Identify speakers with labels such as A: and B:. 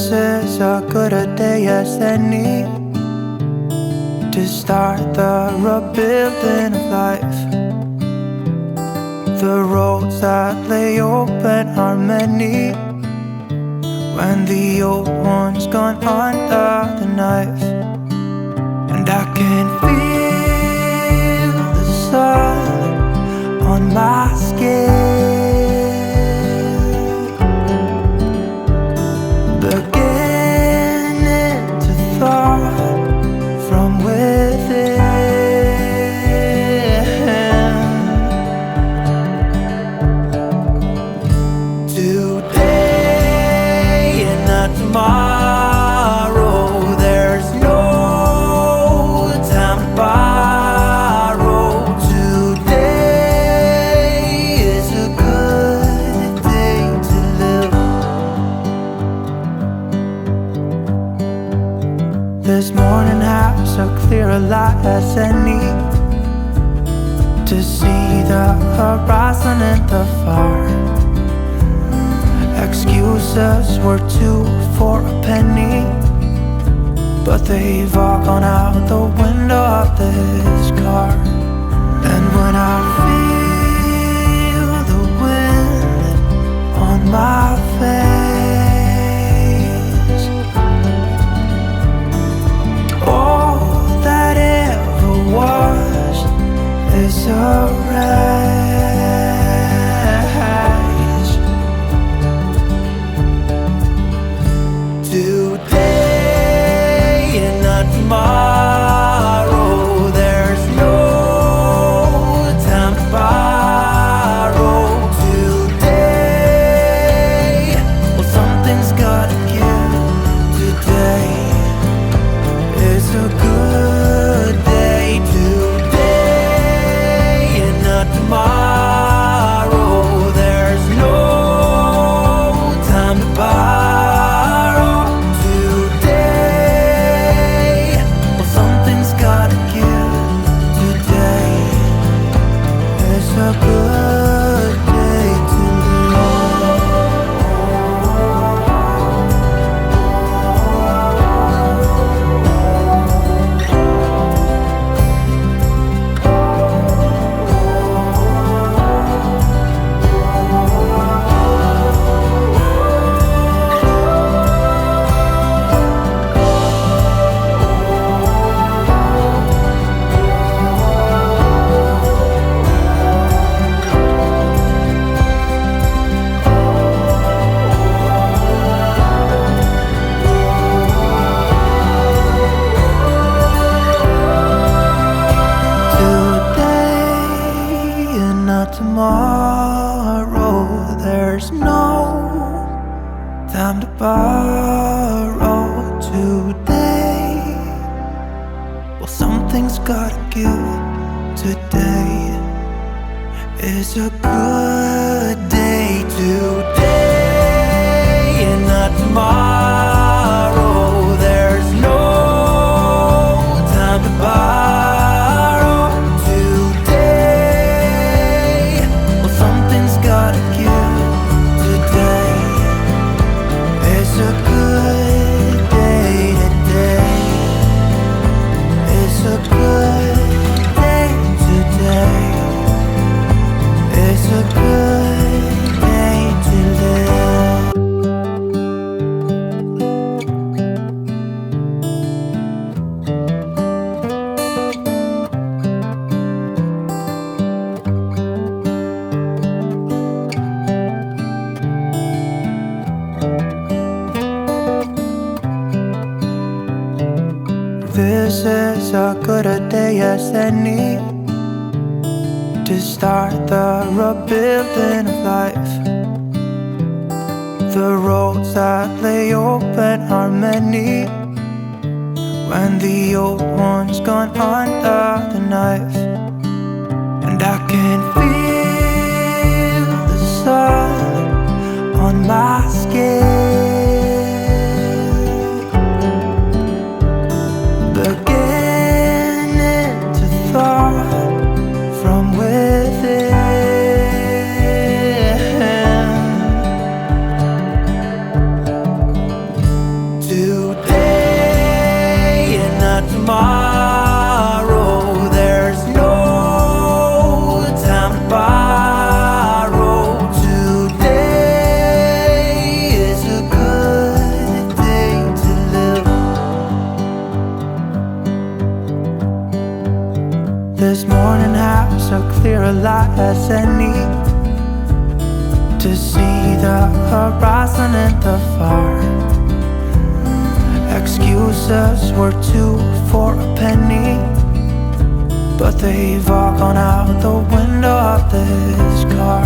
A: This is as good a day as any to start the rebuilding of life. The roads that lay open are many when the old one's gone under the knife. And I can feel the sun on my skin, beginning to thaw from within. Today and not tomorrow, there's no time to borrow. Today is a good day to live. This morning has a clear light as any to see the horizon in the far. Excuses were two for a penny, but they've all gone out the window of this car. And when I feel the wind on my face, all that ever was is a wreck. Today and not tomorrow, there's no time to borrow. Today, well, something's gotta give. Today is a good day. Today and not tomorrow, there's no time to borrow. A good day to tomorrow, there's no time to borrow. Today, well, something's gotta give. Today is a good day. Today and not tomorrow, there's no time to borrow. Gotta give. Today is a good day. Today is a good day. Today is a good day to live. This is as good a day as any to start the rebuilding of life. The roads that lay open are many when the old one's gone under the knife. And I can feel the sun on my skin, beginning to thaw from within. to see the horizon in the far. Excuses were 2 for a penny, but they've all gone out the window of this car.